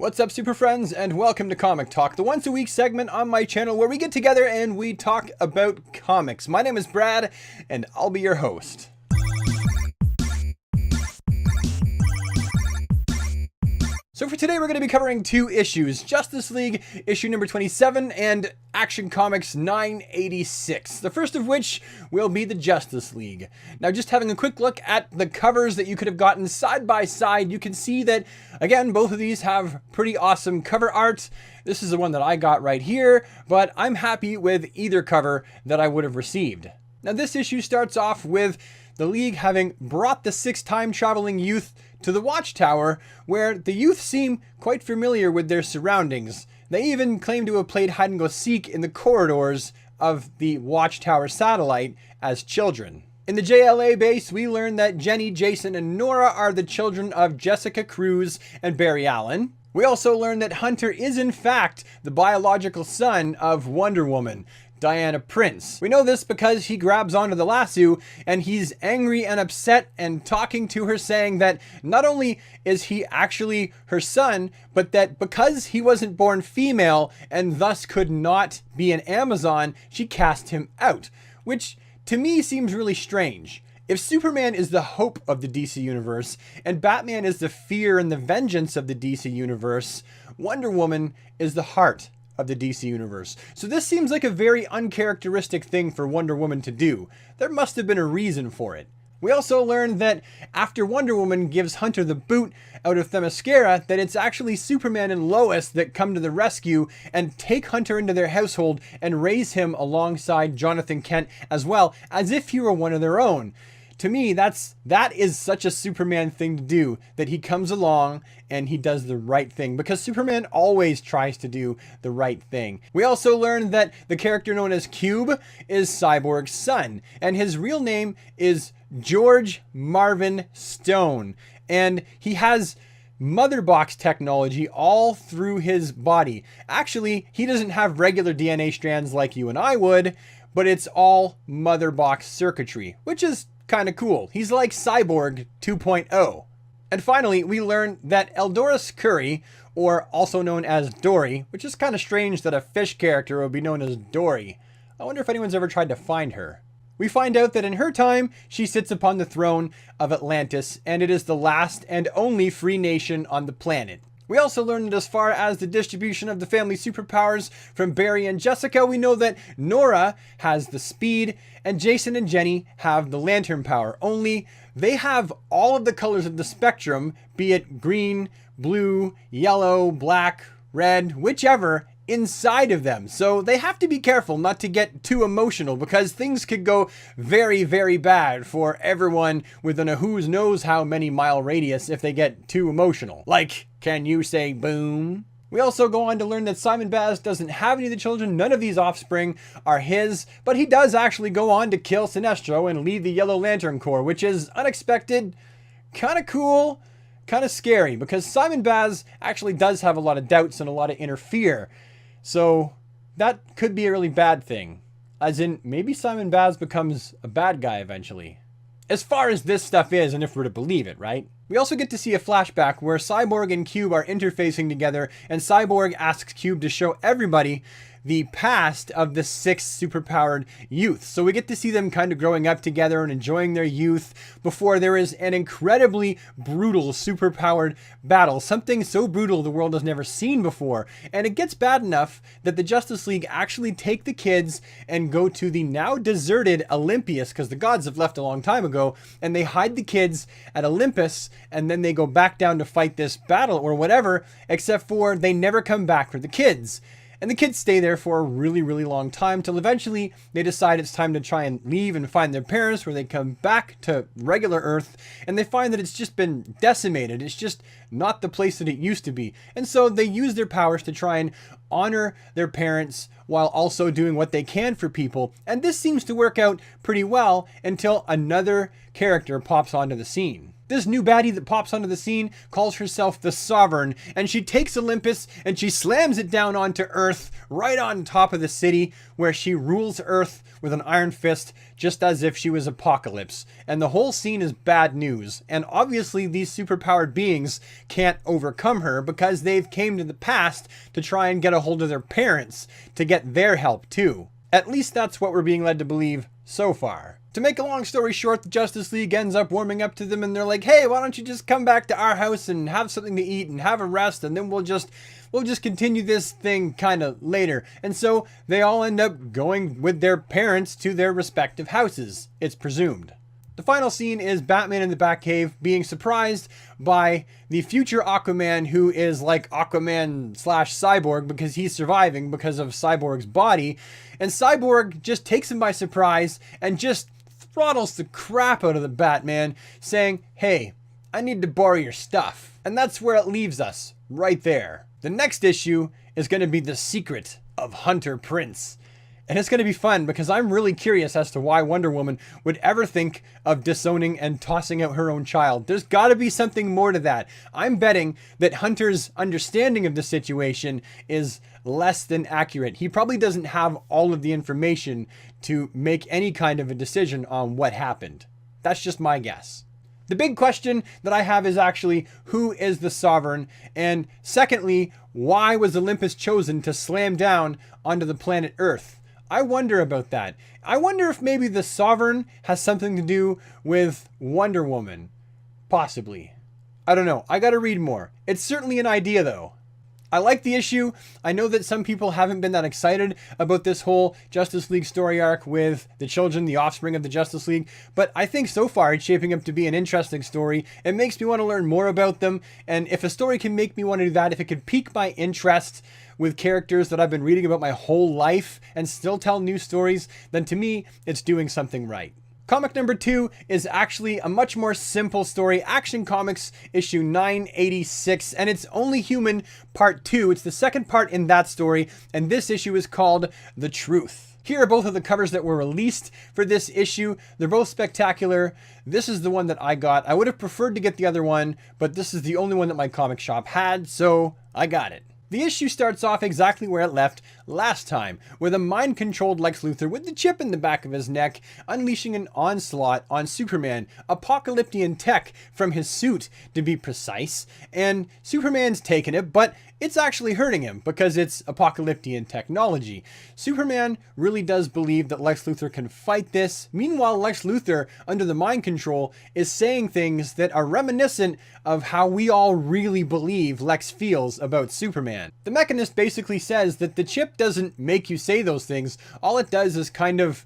What's up, super friends, and welcome to Comic Talk, the once a week segment on my channel where we get together and we talk about comics. My name is Brad, and I'll be your host. So for today, we're going to be covering two issues, Justice League issue number 27 and Action Comics 986. The first of which will be the Justice League. Now, just having a quick look at the covers that you could have gotten side by side, you can see that, again, both of these have pretty awesome cover art. This is the one that I got right here, but I'm happy with either cover that I would have received. Now, this issue starts off with the League having brought the 6 time-traveling youth to the Watchtower, where the youth seem quite familiar with their surroundings. They even claim to have played hide-and-go-seek in the corridors of the Watchtower satellite as children. In the JLA base, we learn that Jenny, Jason, and Nora are the children of Jessica Cruz and Barry Allen. We also learn that Hunter is in fact the biological son of Wonder Woman, Diana Prince. We know this because he grabs onto the lasso and he's angry and upset and talking to her, saying that not only is he actually her son, but that because he wasn't born female and thus could not be an Amazon, she cast him out, which to me seems really strange. If Superman is the hope of the DC Universe and Batman is the fear and the vengeance of the DC Universe, Wonder Woman is the heart of the DC Universe. So this seems like a very uncharacteristic thing for Wonder Woman to do. There must have been a reason for it. We also learned that after Wonder Woman gives Hunter the boot out of Themyscira, that it's actually Superman and Lois that come to the rescue and take Hunter into their household and raise him alongside Jonathan Kent as well, as if he were one of their own. To me, that is such a Superman thing to do, that he comes along and he does the right thing, because Superman always tries to do the right thing. We also learned that the character known as Cube is Cyborg's son, and his real name is George Marvin Stone, and he has mother box technology all through his body. Actually, he doesn't have regular DNA strands like you and I would, but it's all mother box circuitry, which is kind of cool. He's like Cyborg 2.0. And finally, we learn that Eldoris Curry, or also known as Dory, which is kind of strange that a fish character would be known as Dory. I wonder if anyone's ever tried to find her. We find out that in her time, she sits upon the throne of Atlantis, and it is the last and only free nation on the planet. We also learned that as far as the distribution of the family superpowers from Barry and Jessica, we know that Nora has the speed and Jason and Jenny have the lantern power. Only they have all of the colors of the spectrum, be it green, blue, yellow, black, red, whichever, inside of them. So they have to be careful not to get too emotional, because things could go very, very bad for everyone within a who knows how many mile radius if they get too emotional. Like, can you say boom? We also go on to learn that Simon Baz doesn't have any of the children. None of these offspring are his, but he does actually go on to kill Sinestro and lead the Yellow Lantern Corps, which is unexpected, kind of cool, kind of scary, because Simon Baz actually does have a lot of doubts and a lot of inner fear. So that could be a really bad thing, as in maybe Simon Baz becomes a bad guy eventually. As far as this stuff is, and if we're to believe it, right? We also get to see a flashback where Cyborg and Cube are interfacing together, and Cyborg asks Cube to show everybody the past of the 6 superpowered youth. So we get to see them kind of growing up together and enjoying their youth before there is an incredibly brutal superpowered battle. Something so brutal the world has never seen before. And it gets bad enough that the Justice League actually take the kids and go to the now deserted Olympias, because the gods have left a long time ago, and they hide the kids at Olympus, and then they go back down to fight this battle or whatever, except for they never come back for the kids. And the kids stay there for a really, really long time, till eventually they decide it's time to try and leave and find their parents, where they come back to regular Earth and they find that it's just been decimated. It's just not the place that it used to be. And so they use their powers to try and honor their parents while also doing what they can for people. And this seems to work out pretty well until another character pops onto the scene. This new baddie that pops onto the scene calls herself the Sovereign, and she takes Olympus and she slams it down onto Earth, right on top of the city, where she rules Earth with an iron fist, just as if she was Apocalypse. And the whole scene is bad news. And obviously these superpowered beings can't overcome her because they've came to the past to try and get a hold of their parents to get their help too. At least that's what we're being led to believe so far. To make a long story short, the Justice League ends up warming up to them and they're like, hey, why don't you just come back to our house and have something to eat and have a rest, and then we'll just continue this thing kind of later. And so they all end up going with their parents to their respective houses, it's presumed. The final scene is Batman in the Batcave being surprised by the future Aquaman, who is like Aquaman / Cyborg because he's surviving because of Cyborg's body. And Cyborg just takes him by surprise and just throttles the crap out of the Batman, saying, hey, I need to borrow your stuff. And that's where it leaves us, right there. The next issue is going to be The Secret of Hunter Prince. And it's going to be fun because I'm really curious as to why Wonder Woman would ever think of disowning and tossing out her own child. There's got to be something more to that. I'm betting that Hunter's understanding of the situation is less than accurate. He probably doesn't have all of the information to make any kind of a decision on what happened. That's just my guess. The big question that I have is actually, who is the Sovereign? And secondly, why was Olympus chosen to slam down onto the planet Earth? I wonder about that. I wonder if maybe the Sovereign has something to do with Wonder Woman. Possibly. I don't know. I gotta read more. It's certainly an idea though. I like the issue. I know that some people haven't been that excited about this whole Justice League story arc with the children, the offspring of the Justice League, but I think so far it's shaping up to be an interesting story. It makes me want to learn more about them, and if a story can make me want to do that, if it could pique my interest with characters that I've been reading about my whole life and still tell new stories, then to me, it's doing something right. Comic number 2 is actually a much more simple story, Action Comics issue 986, and it's Only Human Part 2. It's the second part in that story, and this issue is called The Truth. Here are both of the covers that were released for this issue. They're both spectacular. This is the one that I got. I would have preferred to get the other one, but this is the only one that my comic shop had, so I got it. The issue starts off exactly where it left last time, with a mind-controlled Lex Luthor with the chip in the back of his neck, unleashing an onslaught on Superman, apocalyptic tech from his suit to be precise, and Superman's taken it, but it's actually hurting him because it's apocalyptic technology. Superman really does believe that Lex Luthor can fight this. Meanwhile, Lex Luthor, under the mind control, is saying things that are reminiscent of how we all really believe Lex feels about Superman. The Mechanist basically says that the chip doesn't make you say those things. All it does is kind of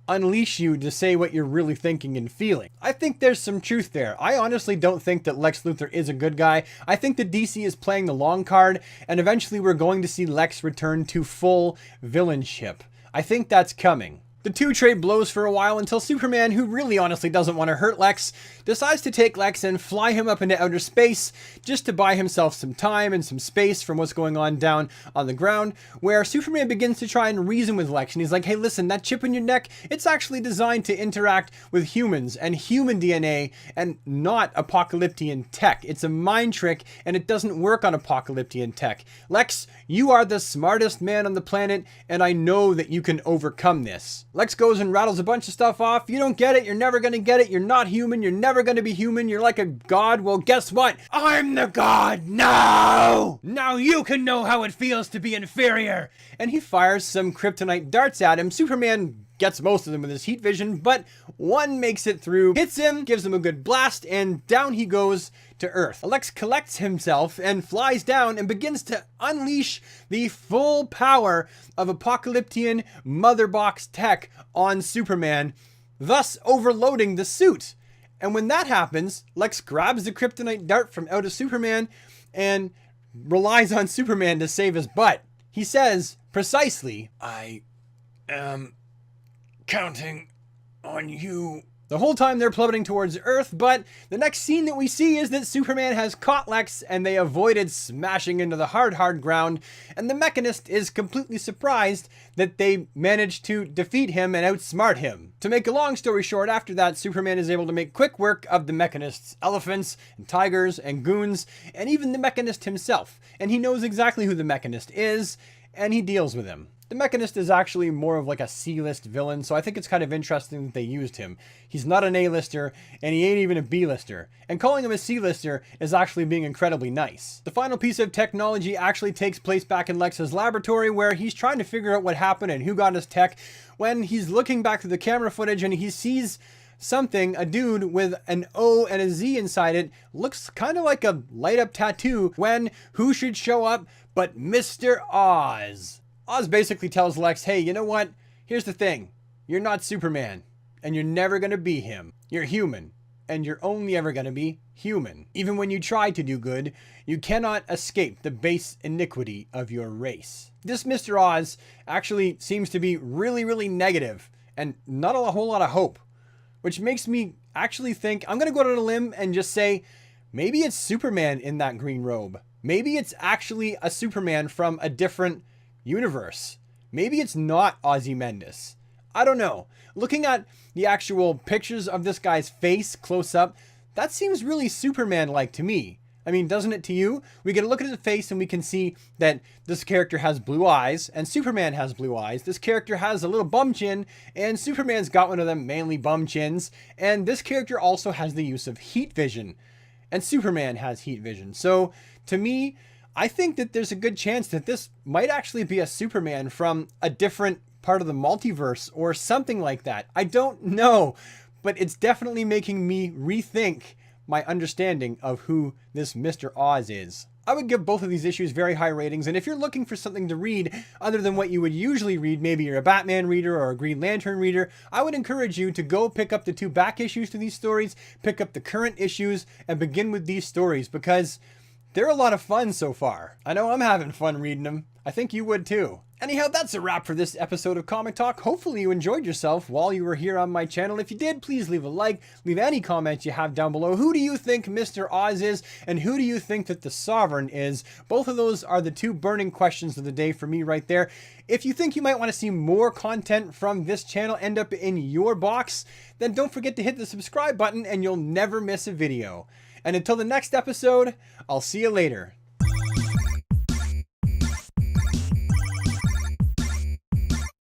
unleash you to say what you're really thinking and feeling. I think there's some truth there. I honestly don't think that Lex Luthor is a good guy. I think that DC is playing the long card, and eventually we're going to see Lex return to full villainship. I think that's coming. The two trade blows for a while until Superman, who really honestly doesn't want to hurt Lex, decides to take Lex and fly him up into outer space just to buy himself some time and some space from what's going on down on the ground, where Superman begins to try and reason with Lex, and he's like, hey listen, that chip in your neck, it's actually designed to interact with humans and human DNA and not apocalyptic tech. It's a mind trick and it doesn't work on apocalyptic tech. Lex, you are the smartest man on the planet and I know that you can overcome this. Lex goes and rattles a bunch of stuff off. You don't get it. You're never going to get it. You're not human. You're never going to be human. You're like a god. Well, guess what? I'm the god. No! Now you can know how it feels to be inferior. And he fires some kryptonite darts at him. Superman gets most of them with his heat vision, but one makes it through, hits him, gives him a good blast, and down he goes to Earth. Lex collects himself and flies down and begins to unleash the full power of apocalyptic mother box tech on Superman, thus overloading the suit. And when that happens, Lex grabs the kryptonite dart from out of Superman and relies on Superman to save his butt. He says, precisely, I am counting on you. the whole time they're plummeting towards Earth, but the next scene that we see is that Superman has caught Lex and they avoided smashing into the hard ground, and the Mechanist is completely surprised that they managed to defeat him and outsmart him. To make a long story short, after that, Superman is able to make quick work of the Mechanist's elephants and tigers and goons, and even the Mechanist himself, and he knows exactly who the Mechanist is, and he deals with him. The Mechanist is actually more of like a C-list villain, so I think it's kind of interesting that they used him. He's not an A-lister, and he ain't even a B-lister. And calling him a C-lister is actually being incredibly nice. The final piece of technology actually takes place back in Lex's laboratory, where he's trying to figure out what happened and who got his tech, when he's looking back through the camera footage and he sees something, a dude with an O and a Z inside it, looks kind of like a light-up tattoo, when who should show up but Mr. Oz. Oz basically tells Lex, hey, you know what? Here's the thing. You're not Superman, and you're never going to be him. You're human, and you're only ever going to be human. Even when you try to do good, you cannot escape the base iniquity of your race. This Mr. Oz actually seems to be really negative, and not a whole lot of hope, which makes me actually think, I'm going to go out on a limb and just say, maybe it's Superman in that green robe. Maybe it's actually a Superman from a different universe. Maybe it's not Ozymandias. I don't know. Looking at the actual pictures of this guy's face close up, that seems really Superman-like to me. I mean, doesn't it to you? We get a look at his face and we can see that this character has blue eyes, and Superman has blue eyes. This character has a little bum chin, and Superman's got one of them manly bum chins. And this character also has the use of heat vision, and Superman has heat vision. So, to me, I think that there's a good chance that this might actually be a Superman from a different part of the multiverse or something like that. I don't know, but it's definitely making me rethink my understanding of who this Mr. Oz is. I would give both of these issues very high ratings, and if you're looking for something to read other than what you would usually read, maybe you're a Batman reader or a Green Lantern reader, I would encourage you to go pick up the 2 back issues to these stories, pick up the current issues, and begin with these stories, because they're a lot of fun so far. I know I'm having fun reading them. I think you would too. Anyhow, that's a wrap for this episode of Comic Talk. Hopefully you enjoyed yourself while you were here on my channel. If you did, please leave a like, leave any comments you have down below. Who do you think Mr. Oz is, and who do you think that the Sovereign is? Both of those are the 2 burning questions of the day for me right there. If you think you might want to see more content from this channel end up in your box, then don't forget to hit the subscribe button and you'll never miss a video. And until the next episode, I'll see you later.